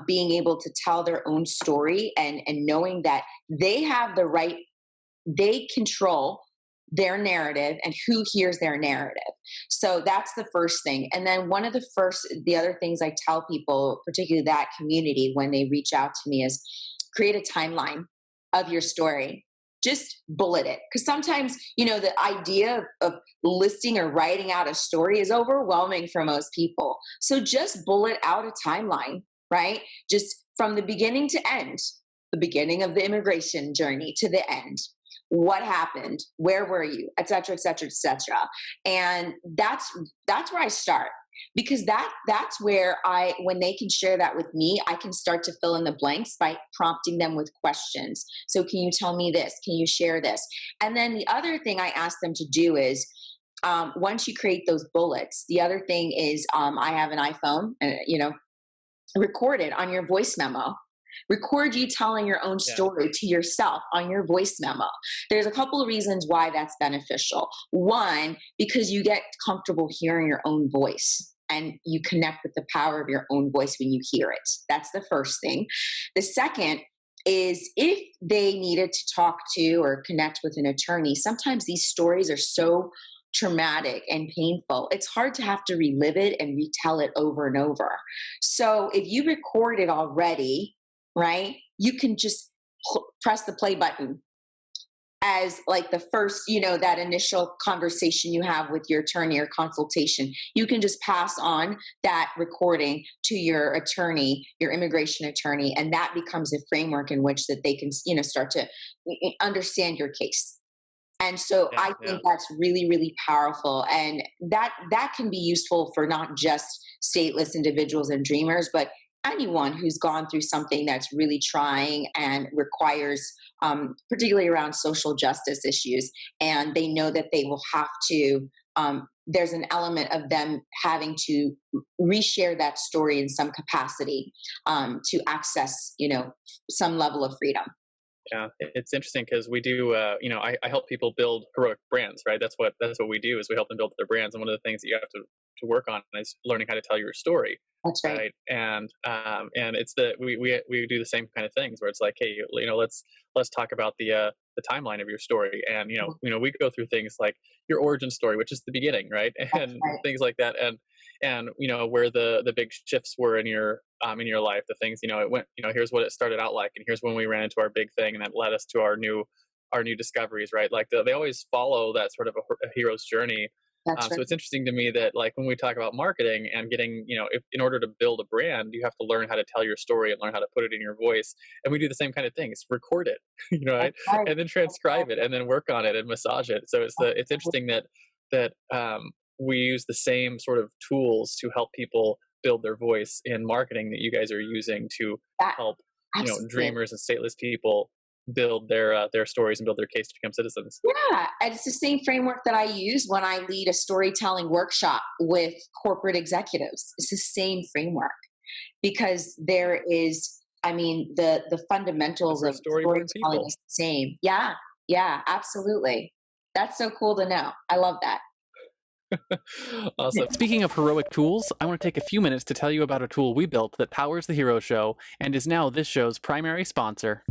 being able to tell their own story, and knowing that they have the right, they control their narrative and who hears their narrative. So that's the first thing. And then the other things I tell people, particularly that community, when they reach out to me, is create a timeline of your story. Just bullet it. Because sometimes, the idea of listing or writing out a story is overwhelming for most people. So just bullet out a timeline. right? Just from the beginning to end, the beginning of the immigration journey to the end. What happened? Where were you? Et cetera, et cetera, et cetera. And that's where I start, because that's where when they can share that with me, I can start to fill in the blanks by prompting them with questions. So can you tell me this? Can you share this? And then the other thing I ask them to do is, once you create those bullets, the other thing is, I have an iPhone, record it on your voice memo. Record you telling your own story to yourself on your voice memo. There's a couple of reasons why that's beneficial. One, because you get comfortable hearing your own voice and you connect with the power of your own voice when you hear it. That's the first thing. The second is, if they needed to talk to or connect with an attorney, sometimes these stories are so traumatic and painful, it's hard to have to relive it and retell it over and over. So if you record it already, right, you can just press the play button as like the first, that initial conversation you have with your attorney or consultation. You can just pass on that recording to your attorney, your immigration attorney, and that becomes a framework in which that they can, start to understand your case. And so I think that's really, really powerful. And that can be useful for not just stateless individuals and dreamers, but anyone who's gone through something that's really trying and requires, particularly around social justice issues, and they know that they will have to, there's an element of them having to reshare that story in some capacity to access, some level of freedom. Yeah, it's interesting because we do, I help people build heroic brands, right? That's what we do, is we help them build their brands. And one of the things that you have to work on is learning how to tell your story. That's right. And it's we do the same kind of things where it's like, hey, let's talk about the timeline of your story. And, we go through things like your origin story, which is the beginning, right? And things like that. And where the big shifts were in your life, the things, it went, here's what it started out like, and here's when we ran into our big thing, and that led us to our new discoveries, right? Like they always follow that sort of a hero's journey. So it's interesting to me that, like, when we talk about marketing and getting, if in order to build a brand, you have to learn how to tell your story and learn how to put it in your voice. And we do the same kind of things: record it, right? And then transcribe it, and then work on it and massage it. So it's interesting that we use the same sort of tools to help people build their voice in marketing that you guys are using to help, dreamers and stateless people build their stories and build their case to become citizens. Yeah, and it's the same framework that I use when I lead a storytelling workshop with corporate executives. It's the same framework, because there is, the fundamentals of storytelling is the same. Yeah, absolutely. That's so cool to know. I love that. Awesome. Speaking of heroic tools, I want to take a few minutes to tell you about a tool we built that powers the Hero Show and is now this show's primary sponsor.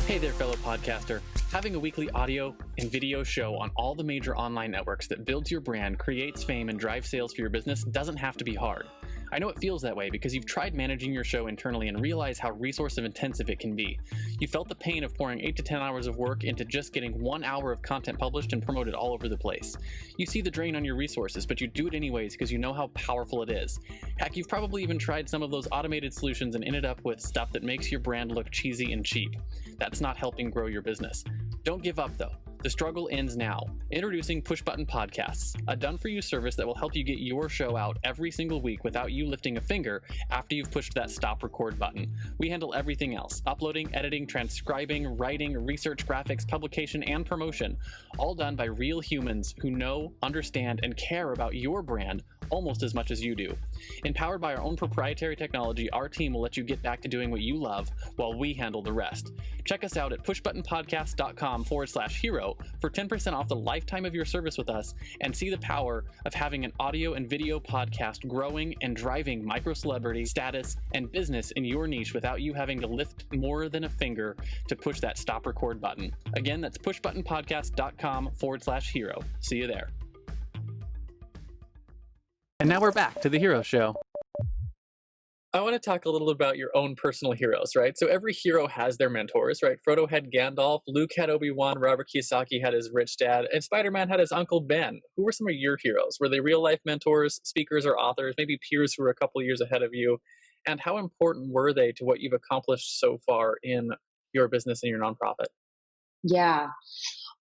Hey there, fellow podcaster. Having a weekly audio and video show on all the major online networks that builds your brand, creates fame, and drives sales for your business doesn't have to be hard. I know it feels that way because you've tried managing your show internally and realize how resource intensive it can be. You felt the pain of pouring 8 to 10 hours of work into just getting 1 hour of content published and promoted all over the place. You see the drain on your resources, but you do it anyways because you know how powerful it is. Heck, you've probably even tried some of those automated solutions and ended up with stuff that makes your brand look cheesy and cheap. That's not helping grow your business. Don't give up though. The struggle ends now. Introducing Push Button Podcasts, a done-for-you service that will help you get your show out every single week without you lifting a finger after you've pushed that stop record button. We handle everything else: uploading, editing, transcribing, writing, research, graphics, publication, and promotion, all done by real humans who know, understand, and care about your brand almost as much as you do. Empowered by our own proprietary technology, our team will let you get back to doing what you love while we handle the rest. Check us out at pushbuttonpodcast.com/hero for 10% off the lifetime of your service with us, and see the power of having an audio and video podcast growing and driving micro celebrity status and business in your niche without you having to lift more than a finger to push that stop record button. Again, that's pushbuttonpodcast.com/hero. See you there. And now we're back to the Hero Show. I want to talk a little about your own personal heroes, right? So every hero has their mentors, right? Frodo had Gandalf, Luke had Obi-Wan, Robert Kiyosaki had his rich dad, and Spider-Man had his Uncle Ben. Who were some of your heroes? Were they real life mentors, speakers, or authors, maybe peers who were a couple years ahead of you? And how important were they to what you've accomplished so far in your business and your nonprofit? Yeah,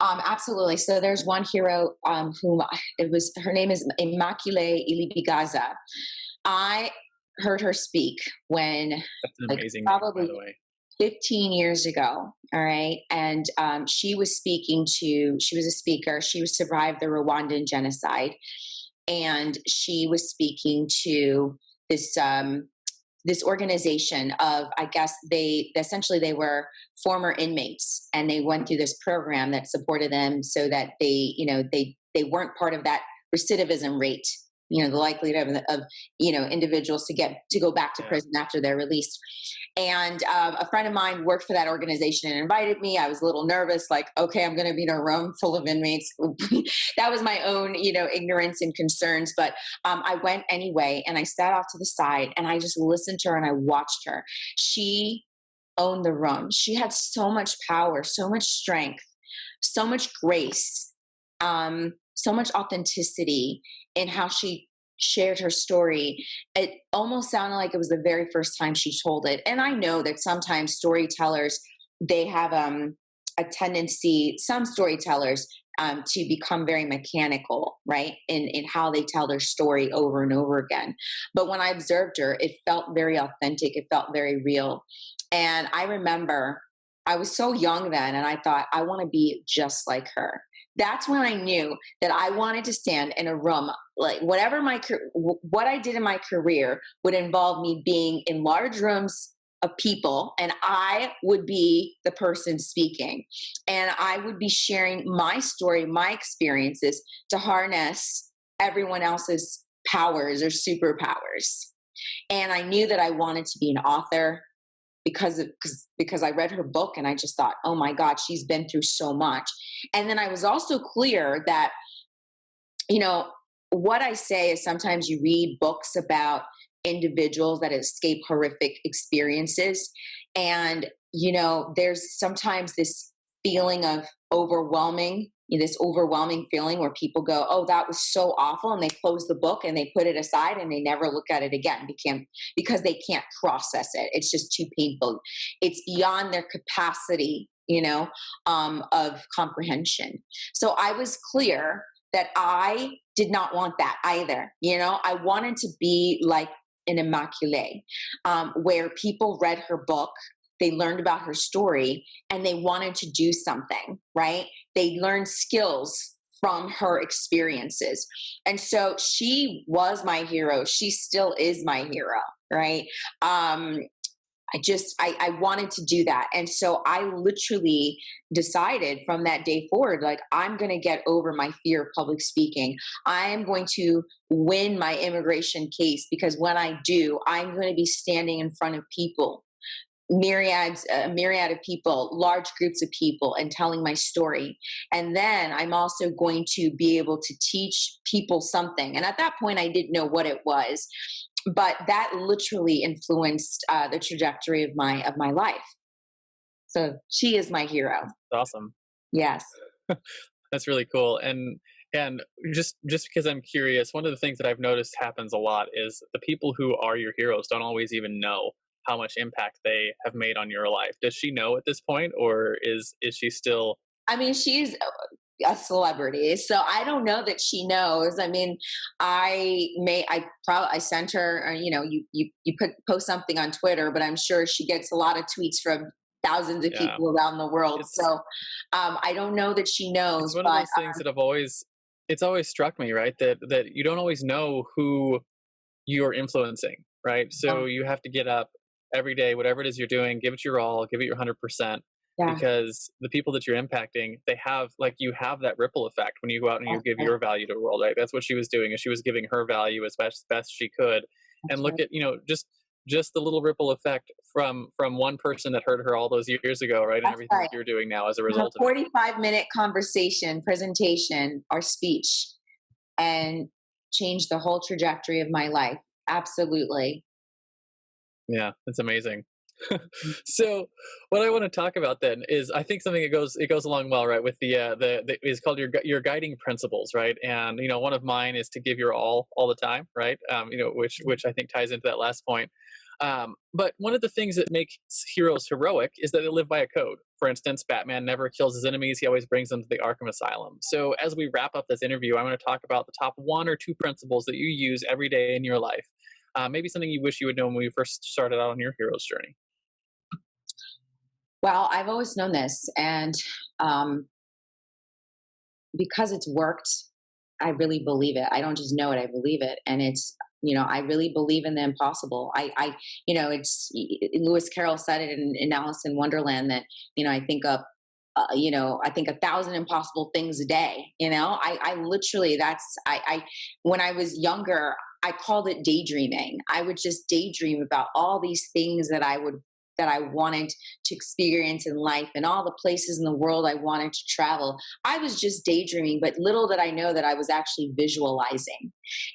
absolutely. So there's one hero her name is Immaculée Ilibigaza. I heard her speak when, That's an like, amazing name, by probably the way. 15 years ago. All right. And she was she was a speaker. She survived the Rwandan genocide. And she was speaking to this, this organization of, I guess they were former inmates, and they went through this program that supported them so that they weren't part of that recidivism rate, the likelihood of individuals to go back to Yeah. prison after they're released. And a friend of mine worked for that organization and invited me. I was a little nervous, like, okay, I'm going to be in a room full of inmates. That was my own, ignorance and concerns. But I went anyway, and I sat off to the side, and I just listened to her and I watched her. She owned the room. She had so much power, so much strength, so much grace, so much authenticity in how she shared her story. It almost sounded like it was the very first time she told it. And I know that sometimes storytellers, they have a tendency, some storytellers, to become very mechanical, right, in how they tell their story over and over again. But when I observed her, it felt very authentic. It felt very real. And I remember I was so young then, and I thought, I want to be just like her. That's when I knew that I wanted to stand in a room, like what I did in my career would involve me being in large rooms of people, and I would be the person speaking, and I would be sharing my story, my experiences, to harness everyone else's powers or superpowers. And I knew that I wanted to be an author because I read her book, and I just thought, oh my God, she's been through so much. And then I was also clear that, what I say is, sometimes you read books about individuals that escape horrific experiences. And, there's sometimes this feeling of this overwhelming feeling where people go, oh, that was so awful. And they close the book and they put it aside and they never look at it again because they can't process it. It's just too painful. It's beyond their capacity, of comprehension. So I was clear that I did not want that either. I wanted to be like an Immaculée, where people read her book, they learned about her story, and they wanted to do something, right? They learned skills from her experiences. And so she was my hero. She still is my hero, right? I wanted to do that. And so I literally decided from that day forward, like, I'm going to get over my fear of public speaking. I am going to win my immigration case, because when I do, I'm going to be standing in front of people, a myriad of people, large groups of people, and telling my story. And then I'm also going to be able to teach people something. And at that point, I didn't know what it was, but that literally influenced the trajectory of my life. So she is my hero. That's awesome. Yes. That's really cool. And just because I'm curious, one of the things that I've noticed happens a lot is the people who are your heroes don't always even know how much impact they have made on your life. Does she know at this point, or is she still? I mean, she's a celebrity, so I don't know that she knows. I mean, I sent her, you post something on Twitter, but I'm sure she gets a lot of tweets from thousands of Yeah, people around the world. it's So I don't know that she knows, it's one of but those things that it's always struck me, right? That you don't always know who you're influencing, right? So you have to get up every day, whatever it is you're doing, give it your all, give it your 100%, yeah, because the people that you're impacting, you have that ripple effect when you go out and you give yeah, your value to the world, right? That's what she was doing, is she was giving her value as best she could. And that's look right. at, just the little ripple effect from one person that heard her all those years ago, right? And That's everything right. that you're doing now as a From a result of it. 45-minute conversation, presentation, or speech, and change the whole trajectory of my life. Absolutely. Yeah, that's amazing. So what I want to talk about then is I think something that goes along well, right, with the is called your guiding principles, right? And one of mine is to give your all the time, right? Which I think ties into that last point. But one of the things that makes heroes heroic is that they live by a code. For instance, Batman never kills his enemies; he always brings them to the Arkham Asylum. So as we wrap up this interview, I want to talk about the top one or two principles that you use every day in your life. Maybe something you wish you would know when you first started out on your hero's journey. Well, I've always known this, and um, because it's worked, I really believe it. I don't just know it; I believe it, and it's I really believe in the impossible. It's Lewis Carroll said it in Alice in Wonderland that I think up. I think 1,000 impossible things a day. I literally when I was younger, I called it daydreaming. I would just daydream about all these things that I wanted to experience in life and all the places in the world I wanted to travel. I was just daydreaming, but little did I know that I was actually visualizing.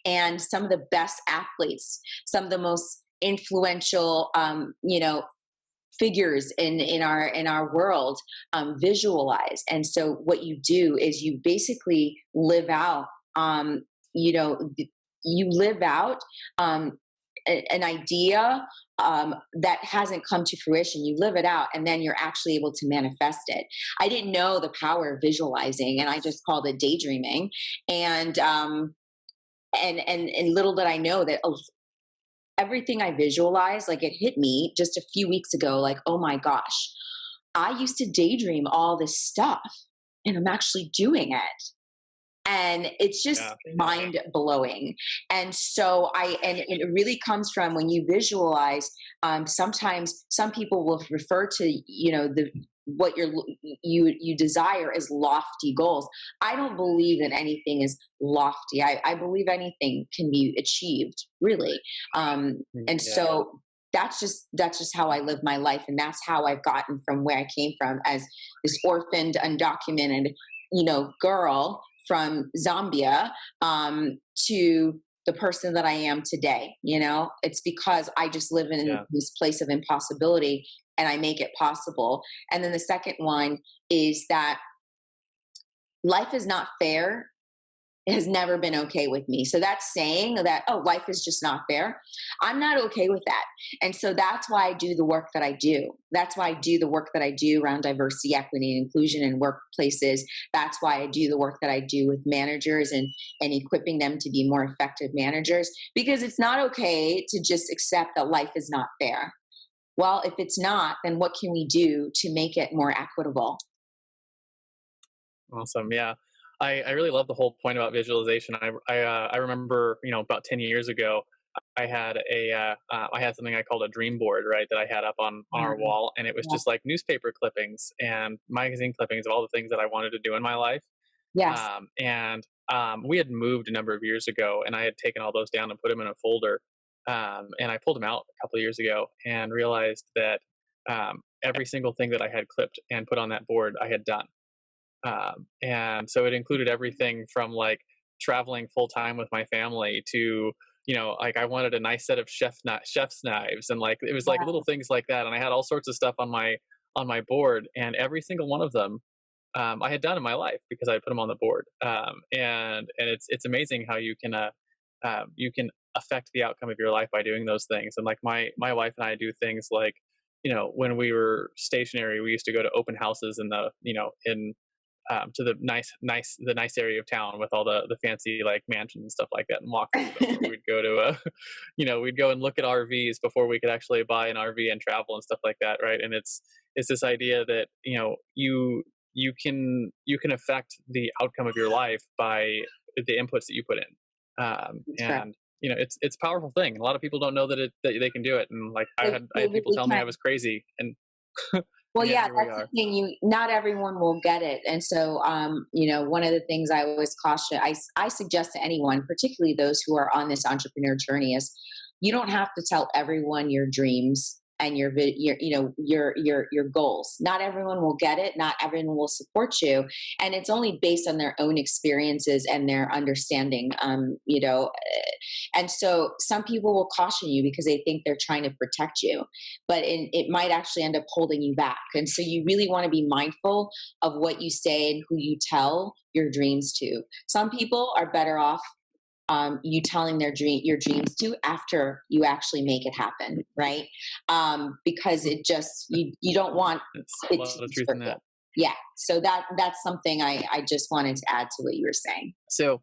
And some of the best athletes, some of the most influential, figures in our world visualize. And so what you do is you basically live out, you know you live out an idea that hasn't come to fruition. You live it out, and then you're actually able to manifest it. I didn't know the power of visualizing, and I just called it daydreaming. And little did I know that everything I visualized, like, it hit me just a few weeks ago, like, oh my gosh, I used to daydream all this stuff, and I'm actually doing it. And it's just Yeah. mind blowing. And so and it really comes from when you visualize. Sometimes some people will refer to the what you desire as lofty goals. I don't believe that anything is lofty. I believe anything can be achieved, really. And Yeah. so that's just how I live my life, and that's how I've gotten from where I came from as this orphaned, undocumented, girl from Zambia, to the person that I am today. It's because I just live in Yeah. this place of impossibility, and I make it possible. And then the second one is that life is not fair. It has never been okay with me. So that's saying that, oh, life is just not fair. I'm not okay with that. And so that's why I do the work that I do. That's why I do the work that I do around diversity, equity, and inclusion in workplaces. That's why I do the work that I do with managers and equipping them to be more effective managers, because it's not okay to just accept that life is not fair. Well, if it's not, then what can we do to make it more equitable? Awesome. Yeah. I really love the whole point about visualization. I remember, about 10 years ago, I had something I called a dream board, right, that I had up on our Um, wall, and it was yeah. just like newspaper clippings and magazine clippings of all the things that I wanted to do in my life. Yes. We had moved a number of years ago, and I had taken all those down and put them in a folder. And I pulled them out a couple of years ago and realized that every single thing that I had clipped and put on that board, I had done. And so it included everything from like traveling full time with my family to, like I wanted a nice set of chef's knives, and like it was like little Wow. things like that. And I had all sorts of stuff on my board, and every single one of them I had done in my life because I put them on the board. And it's amazing how you can affect the outcome of your life by doing those things. And like my wife and I do things like, when we were stationary, we used to go to open houses in the in to the nice area of town with all the fancy like mansions and stuff like that, and walk through them. Or we'd go to we'd go and look at RVs before we could actually buy an RV and travel and stuff like that, right? And it's this idea that you can affect the outcome of your life by the inputs that you put in, That's correct. and it's a powerful thing. A lot of people don't know that they can do it, and like I They had people really tell me I can. was crazy, and Well, and yet yeah, here we that's the are. thing. Not everyone will get it, and so, one of the things I always caution, I suggest to anyone, particularly those who are on this entrepreneur journey, is you don't have to tell everyone your dreams. and your goals. Not everyone will get it. Not everyone will support you, and it's only based on their own experiences and their understanding. And so some people will caution you because they think they're trying to protect you, but it might actually end up holding you back. And so you really want to be mindful of what you say and who you tell your dreams to. Some people are better off you telling your dreams to after you actually make it happen, right? Because it just you don't want it's a lot of truth in that. Yeah, so that's something I just wanted to add to what you were saying. So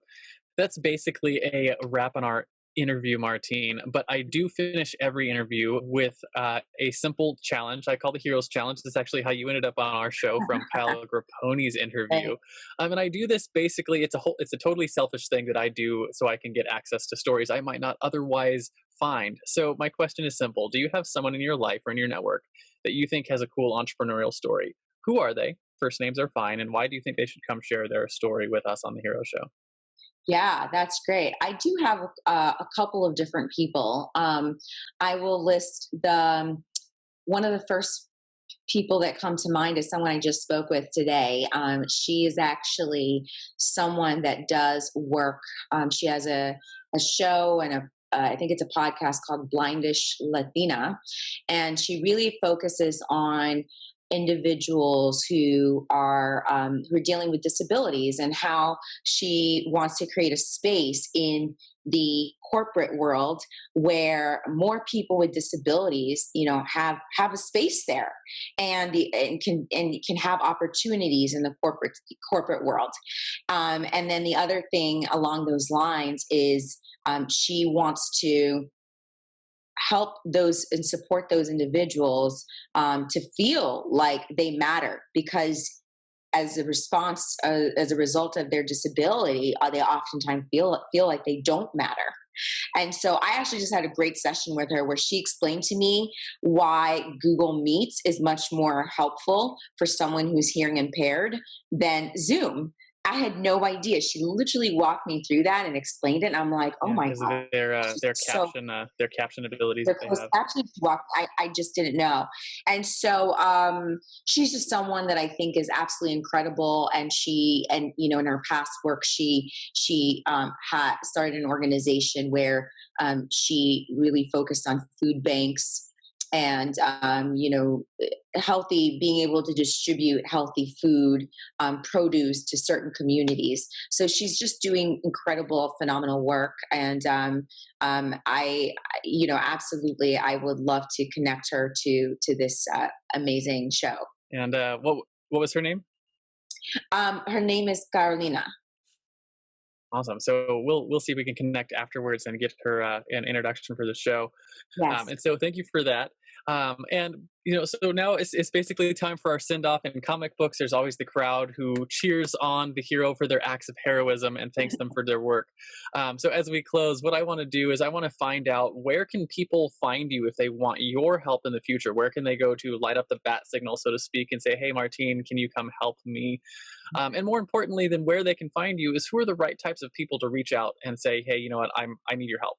that's basically a wrap on our interview, Martine. But I do finish every interview with a simple challenge. I call the Heroes Challenge. This is actually how you ended up on our show from Kyle Grapponi's interview. And I do this basically. It's a totally selfish thing that I do so I can get access to stories I might not otherwise find. So my question is simple: do you have someone in your life or in your network that you think has a cool entrepreneurial story? Who are they? First names are fine. And why do you think they should come share their story with us on the Hero Show? Yeah, that's great. I do have a couple of different people. I will list one of the first people that come to mind is someone I just spoke with today. She is actually someone that does work. She has a show and I think it's a podcast called Blindish Latina, and she really focuses on individuals who are dealing with disabilities, and how she wants to create a space in the corporate world where more people with disabilities, have a space there, and can have opportunities in the corporate world. And then the other thing along those lines is she wants to help those and support those individuals to feel like they matter, because as a result of their disability, they oftentimes feel like they don't matter. And so I actually just had a great session with her where she explained to me why Google Meets is much more helpful for someone who's hearing impaired than Zoom. I had no idea. She literally walked me through that and explained it. And I'm like, oh my because God. of their caption abilities that they have. Actually, I just didn't know. And so she's just someone that I think is absolutely incredible. And in her past work, she had started an organization where she really focused on food banks and being able to distribute healthy food, produce to certain communities. So she's just doing incredible, phenomenal work. And absolutely, I would love to connect her to this amazing show. And what was her name? Her name is Carolina. Awesome. So we'll see if we can connect afterwards and get her an introduction for the show. Yes. And so thank you for that. So now it's basically time for our send off. In comic books, there's always the crowd who cheers on the hero for their acts of heroism and thanks them for their work. So as we close, what I want to do is I want to find out, where can people find you if they want your help in the future? Where can they go to light up the bat signal, so to speak, and say, hey, Martine, can you come help me? And more importantly than where they can find you is, who are the right types of people to reach out and say, hey, you know what, I need your help.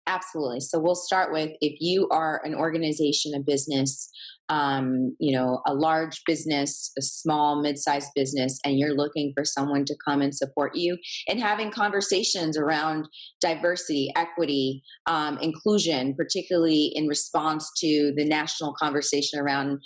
Absolutely. So we'll start with, if you are an organization, a business, a large business, a small, mid-sized business, and you're looking for someone to come and support you and having conversations around diversity, equity, inclusion, particularly in response to the national conversation around,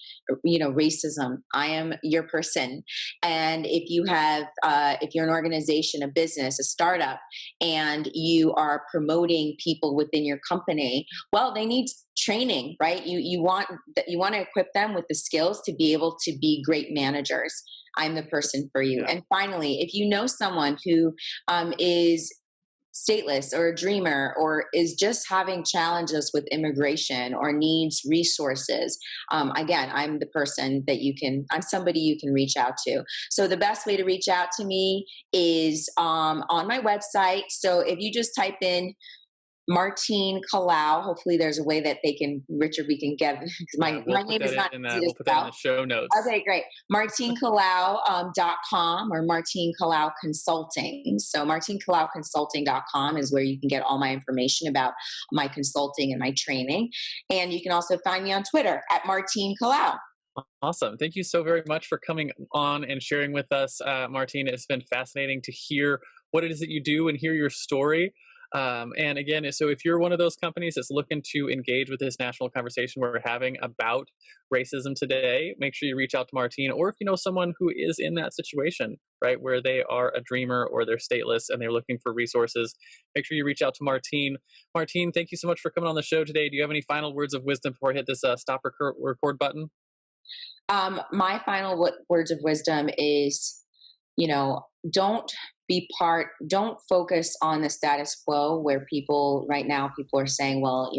racism. I am your person. And if you're an organization, a business, a startup, and you are promoting people within your company, well, they need training, right? You want to equip them with the skills to be able to be great managers. I'm the person for you. And finally, if you know someone who is stateless or a dreamer, or is just having challenges with immigration or needs resources, again, I'm somebody you can reach out to. So the best way to reach out to me is on my website. So if you just type in Martine Kalaw. Hopefully there's a way that Richard, we can get, because my name is not easy to we'll put that in spell. the show notes. Okay, great. MartineKalaw.com or Martine Kalaw Consulting. So MartineKalawConsulting.com is where you can get all my information about my consulting and my training. And you can also find me on Twitter at Martine Kalaw. Awesome. Thank you so very much for coming on and sharing with us, Martine. It's been fascinating to hear what it is that you do and hear your story. And again, so if you're one of those companies that's looking to engage with this national conversation we're having about racism today, make sure you reach out to Martine. Or if you know someone who is in that situation, right, where they are a dreamer or they're stateless and they're looking for resources, make sure you reach out to Martine. Martine, thank you so much for coming on the show today. Do you have any final words of wisdom before I hit this stop record button? My final words of wisdom is, don't focus on the status quo where right now people are saying, well,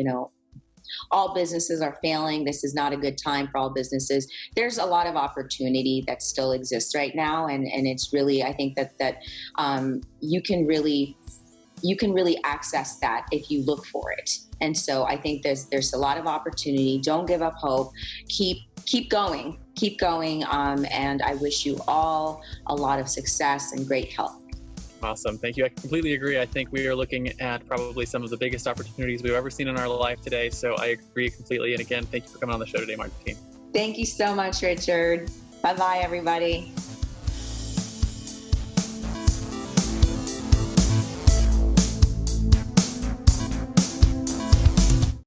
all businesses are failing. This is not a good time for all businesses. There's a lot of opportunity that still exists right now. And it's really, I think that you can really access that if you look for it. And so I think there's a lot of opportunity. Don't give up hope. Keep going. And I wish you all a lot of success and great health. Awesome. Thank you. I completely agree. I think we are looking at probably some of the biggest opportunities we've ever seen in our life today. So I agree completely. And again, thank you for coming on the show today, Martine. Thank you so much, Richard. Bye-bye, everybody.